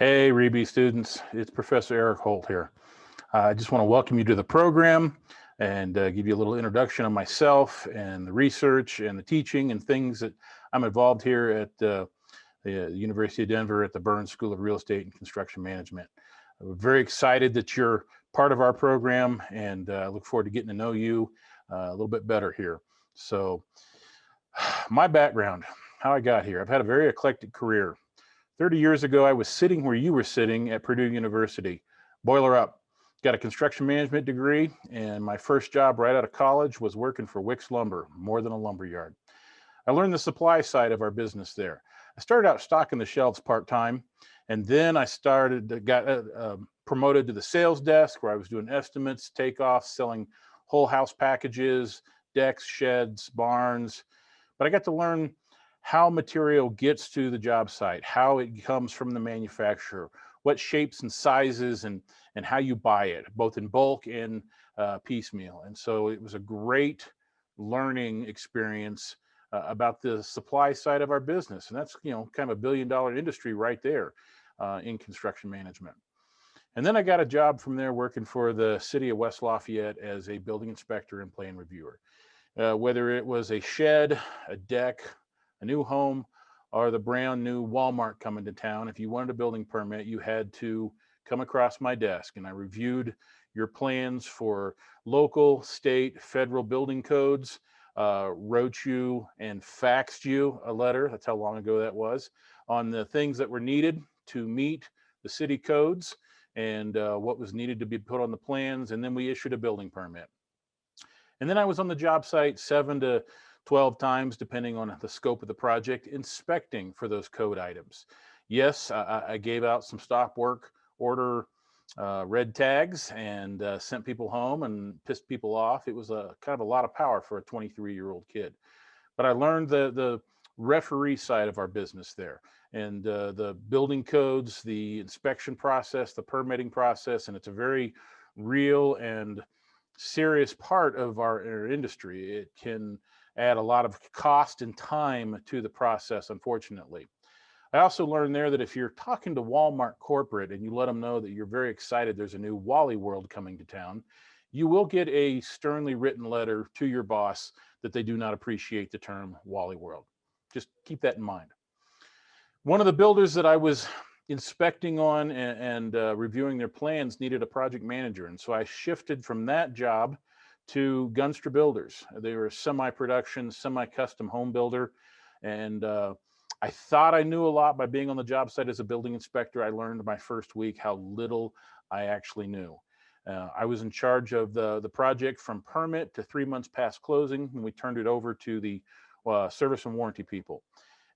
Hey, Reby students, it's Professor Eric Holt here. I just want to welcome you to the program and give you a little introduction of myself and the research and the teaching and things that I'm involved here at the University of Denver at the Burns School of Real Estate and Construction Management. We're very excited that you're part of our program, and I look forward to getting to know you a little bit better here. So my background, how I got here, I've had a very eclectic career. 30 years ago, I was sitting where you were sitting at Purdue University. Boiler up. Got a construction management degree, and my first job right out of college was working for Wicks Lumber, more than a lumber yard. I learned the supply side of our business there. I started out stocking the shelves part-time, and then I got promoted to the sales desk where I was doing estimates, takeoffs, selling whole house packages, decks, sheds, barns. But I got to learn how material gets to the job site, how it comes from the manufacturer, what shapes and sizes, and how you buy it, both in bulk and piecemeal. And so it was a great learning experience about the supply side of our business. And that's, kind of a billion-dollar industry right there in construction management. And then I got a job from there working for the city of West Lafayette as a building inspector and plan reviewer. Whether it was a shed, a deck, a new home, or the brand new Walmart coming to town, if you wanted a building permit, you had to come across my desk, and I reviewed your plans for local, state, federal building codes, wrote you and faxed you a letter, that's how long ago that was, on the things that were needed to meet the city codes and what was needed to be put on the plans, and then we issued a building permit. And then I was on the job site 7 to 12 times, depending on the scope of the project, inspecting for those code items. Yes, I gave out some stop work order red tags and sent people home and pissed people off. It was a kind of a lot of power for a 23-year-old kid. But I learned the referee side of our business there, and the building codes, the inspection process, the permitting process, and it's a very real and serious part of our industry. It can add a lot of cost and time to the process, unfortunately. I also learned there that if you're talking to Walmart corporate and you let them know that you're very excited there's a new Wally World coming to town, you will get a sternly written letter to your boss that they do not appreciate the term Wally World. Just keep that in mind. One of the builders that I was inspecting on and reviewing their plans needed a project manager. And so I shifted from that job to Gunstra Builders. They were a semi-production, semi-custom home builder. And I thought I knew a lot by being on the job site as a building inspector. I learned my first week how little I actually knew. I was in charge of the project from permit to 3 months past closing, and we turned it over to the service and warranty people.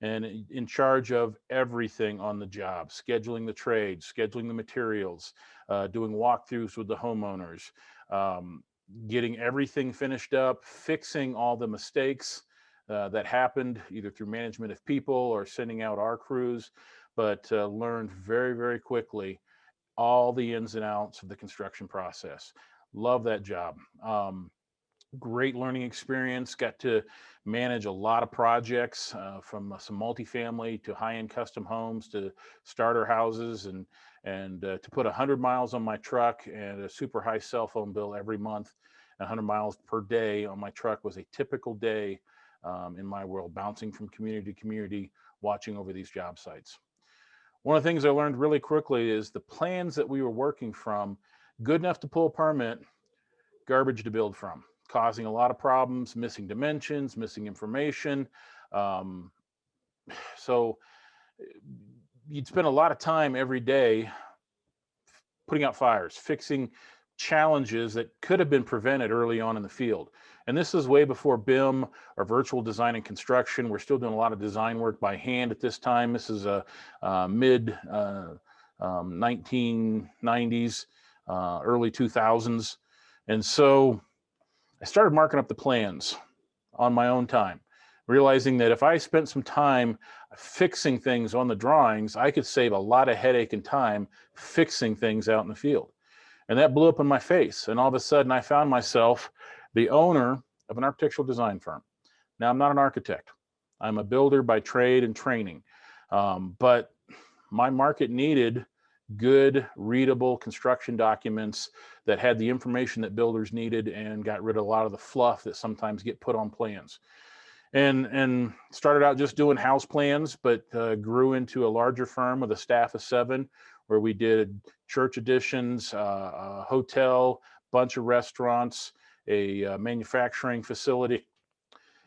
And in charge of everything on the job, scheduling the trades, scheduling the materials, doing walkthroughs with the homeowners, getting everything finished up, fixing all the mistakes that happened either through management of people or sending out our crews, but learned very, very quickly all the ins and outs of the construction process. Love that job. Great learning experience. Got to manage a lot of projects from some multifamily to high-end custom homes to starter houses, and to put 100 miles on my truck and a super high cell phone bill every month. 100 miles per day on my truck was a typical day in my world, bouncing from community to community, watching over these job sites. One of the things I learned really quickly is the plans that we were working from, good enough to pull a permit, garbage to build from, causing a lot of problems, missing dimensions, missing information. So you'd spend a lot of time every day putting out fires, fixing challenges that could have been prevented early on in the field. And this is way before BIM or virtual design and construction. We're still doing a lot of design work by hand at this time. This is a mid 1990s, early 2000s. And so I started marking up the plans on my own time, realizing that if I spent some time fixing things on the drawings, I could save a lot of headache and time fixing things out in the field. And that blew up in my face. And all of a sudden I found myself the owner of an architectural design firm. Now, I'm not an architect. I'm a builder by trade and training. But my market needed good, readable construction documents that had the information that builders needed and got rid of a lot of the fluff that sometimes get put on plans. And started out just doing house plans, but grew into a larger firm with a staff of 7, where we did church additions, a hotel, bunch of restaurants, a manufacturing facility.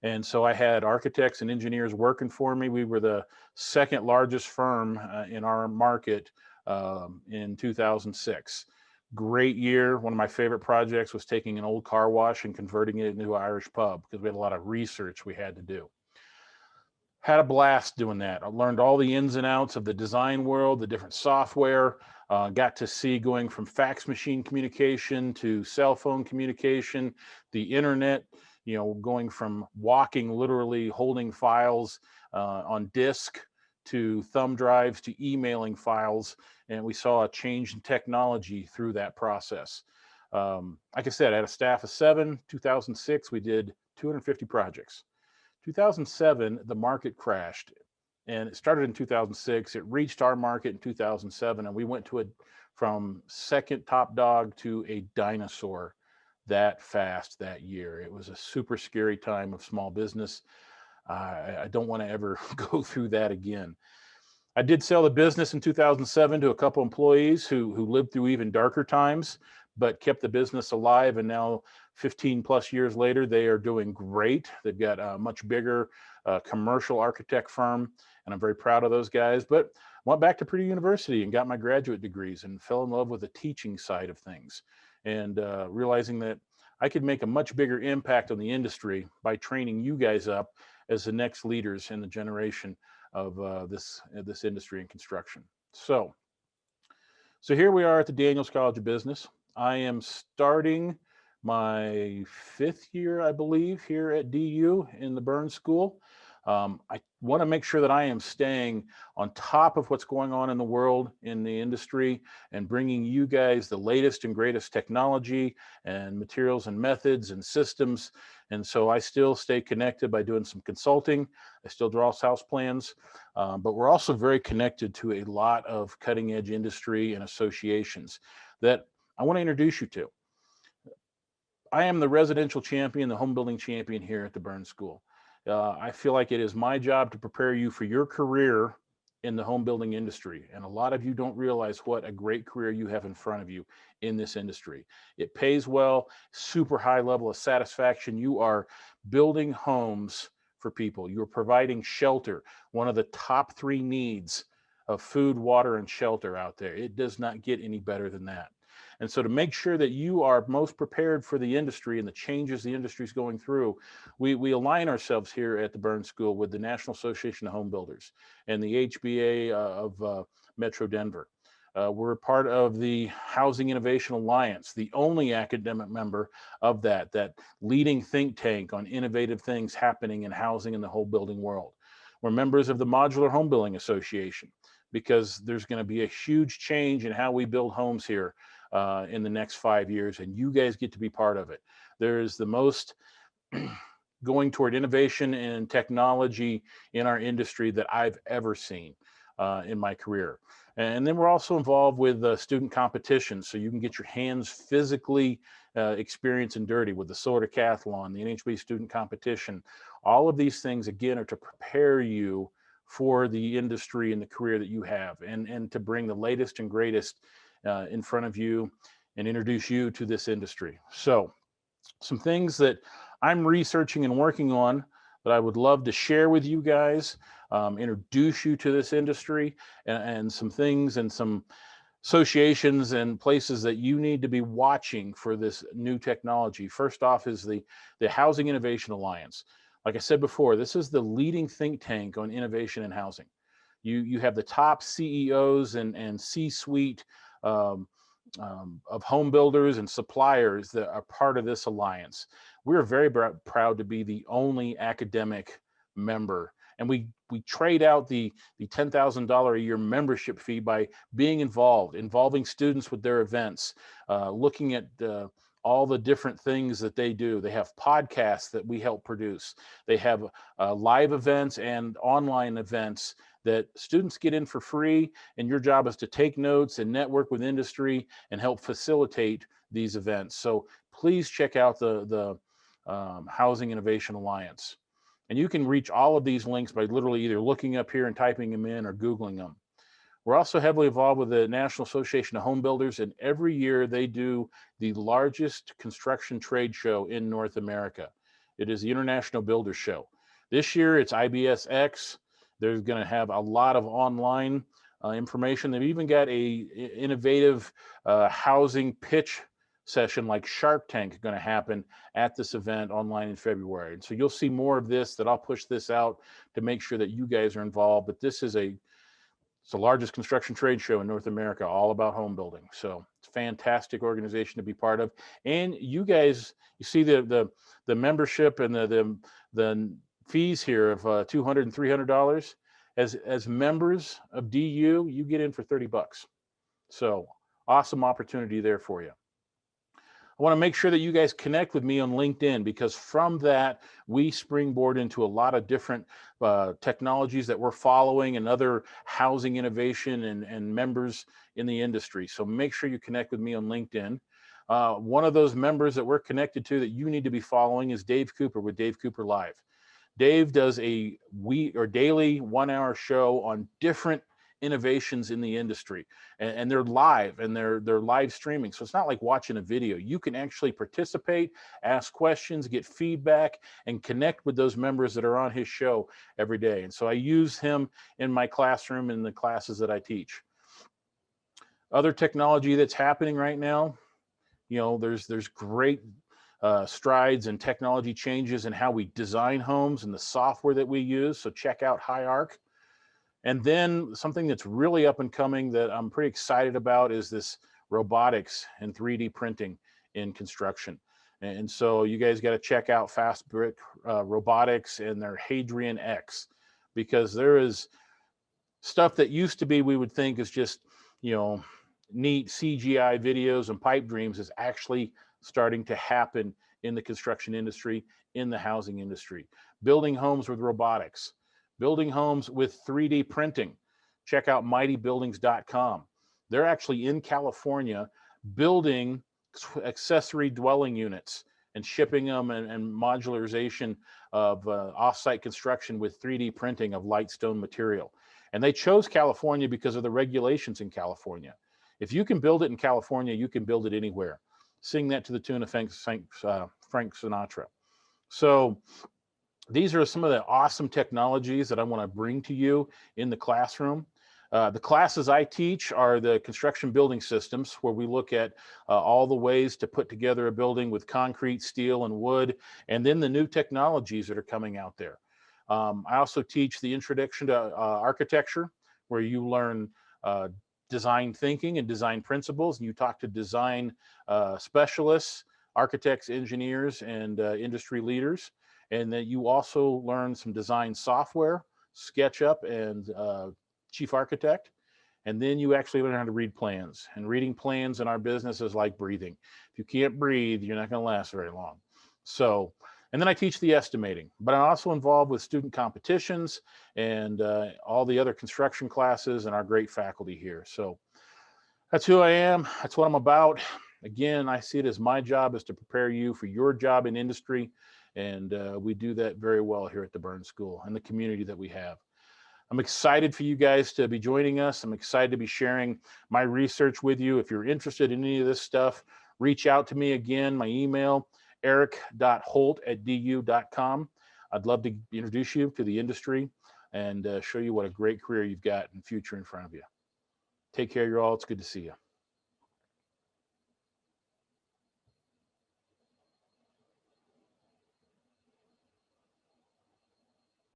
And so I had architects and engineers working for me. We were the second largest firm in our market in 2006. Great year. One of my favorite projects was taking an old car wash and converting it into an Irish pub, because we had a lot of research we had to do. Had a blast doing that. I learned all the ins and outs of the design world, the different software. Got to see going from fax machine communication to cell phone communication, the internet, going from walking, literally holding files on disk, to thumb drives, to emailing files. And we saw a change in technology through that process. Like I said, I had a staff of 7. 2006, we did 250 projects. 2007, the market crashed, and it started in 2006. It reached our market in 2007, and we went from second top dog to a dinosaur that fast that year. It was a super scary time of small business. I don't want to ever go through that again. I did sell the business in 2007 to a couple employees who lived through even darker times, but kept the business alive. And now 15 plus years later, they are doing great. They've got a much bigger commercial architect firm, and I'm very proud of those guys. But went back to Purdue University and got my graduate degrees and fell in love with the teaching side of things, and realizing that I could make a much bigger impact on the industry by training you guys up as the next leaders in the generation of this industry in construction. So here we are at the Daniels College of Business. I am starting my 5th year, I believe, here at DU in the Burns School. I want to make sure that I am staying on top of what's going on in the world, in the industry, and bringing you guys the latest and greatest technology and materials and methods and systems. And so I still stay connected by doing some consulting. I still draw house plans, but we're also very connected to a lot of cutting edge industry and associations that I want to introduce you to. I am the residential champion, the home building champion here at the Burns School. I feel like it is my job to prepare you for your career in the home building industry. And a lot of you don't realize what a great career you have in front of you in this industry. It pays well, super high level of satisfaction. You are building homes for people. You're providing shelter, one of the top 3 needs of food, water, and shelter out there. It does not get any better than that. And so to make sure that you are most prepared for the industry and the changes the industry is going through, we align ourselves here at the Burns School with the National Association of Home Builders and the HBA of Metro Denver. We're part of the Housing Innovation Alliance, the only academic member of that leading think tank on innovative things happening in housing in the whole building world. We're members of the Modular Home Building Association, because there's going to be a huge change in how we build homes here in the next 5 years, and you guys get to be part of it. There is the most going toward innovation and technology in our industry that I've ever seen in my career. And then we're also involved with student competitions, so you can get your hands physically experienced and dirty with the Solar Decathlon, the NHB student competition. All of these things, again, are to prepare you for the industry and the career that you have, and to bring the latest and greatest in front of you and introduce you to this industry. So some things that I'm researching and working on that I would love to share with you guys, introduce you to this industry, and some things and some associations and places that you need to be watching for this new technology. First off is the Housing Innovation Alliance. Like I said before, this is the leading think tank on innovation in housing. You have the top CEOs and C-suite of home builders and suppliers that are part of this alliance. We're very proud to be the only academic member, and we trade out the $10,000 a year membership fee by being involving students with their events, looking at all the different things that they do. They have podcasts that we help produce. They have live events and online events that students get in for free, and your job is to take notes and network with industry and help facilitate these events. So please check out the Housing Innovation Alliance. And you can reach all of these links by literally either looking up here and typing them in or Googling them. We're also heavily involved with the National Association of Home Builders, and every year they do the largest construction trade show in North America. It is the International Builders Show. This year it's IBSX. They're going to have a lot of online information. They've even got a innovative housing pitch session like Shark Tank going to happen at this event online in February. And so you'll see more of this, that I'll push this out to make sure that you guys are involved. But this is it's the largest construction trade show in North America, all about home building. So it's a fantastic organization to be part of. And you guys, you see the membership and the fees here of $200 and $300. As members of DU, you get in for $30. So awesome opportunity there for you. I want to make sure that you guys connect with me on LinkedIn, because from that, we springboard into a lot of different technologies that we're following and other housing innovation and members in the industry. So make sure you connect with me on LinkedIn. One of those members that we're connected to that you need to be following is Dave Cooper with Dave Cooper Live. Dave does a daily 1 hour show on different innovations in the industry, and they're live, and they're live streaming. So it's not like watching a video. You can actually participate, ask questions, get feedback, and connect with those members that are on his show every day. And so I use him in my classroom in the classes that I teach. Other technology that's happening right now, there's great strides and technology changes in how we design homes and the software that we use. So check out HiArc. And then something that's really up and coming that I'm pretty excited about is this robotics and 3D printing in construction. And so you guys got to check out Fast Brick Robotics and their Hadrian X, because there is stuff that used to be, we would think is just, neat CGI videos and pipe dreams, is actually starting to happen in the construction industry, in the housing industry. Building homes with robotics, building homes with 3D printing. Check out mightybuildings.com. They're actually in California building accessory dwelling units and shipping them, and modularization of off-site construction with 3D printing of light stone material. And they chose California because of the regulations in California. If you can build it in California, you can build it anywhere. Sing that to the tune of Frank Sinatra. So these are some of the awesome technologies that I want to bring to you in the classroom. The classes I teach are the construction building systems, where we look at all the ways to put together a building with concrete, steel, and wood, and then the new technologies that are coming out there. I also teach the introduction to architecture, where you learn design thinking and design principles, and you talk to design specialists, architects, engineers, and industry leaders. And then you also learn some design software, SketchUp, and Chief Architect. And then you actually learn how to read plans. And reading plans in our business is like breathing. If you can't breathe, you're not going to last very long. So, and then I teach the estimating, but I'm also involved with student competitions and all the other construction classes and our great faculty here. So that's who I am. That's what I'm about. Again, I see it as my job is to prepare you for your job in industry. And we do that very well here at the Burns School and the community that we have. I'm excited for you guys to be joining us. I'm excited to be sharing my research with you. If you're interested in any of this stuff, reach out to me again. My email, eric.holt@du.com. I'd love to introduce you to the industry and show you what a great career you've got and future in front of you. Take care, you all. It's good to see you.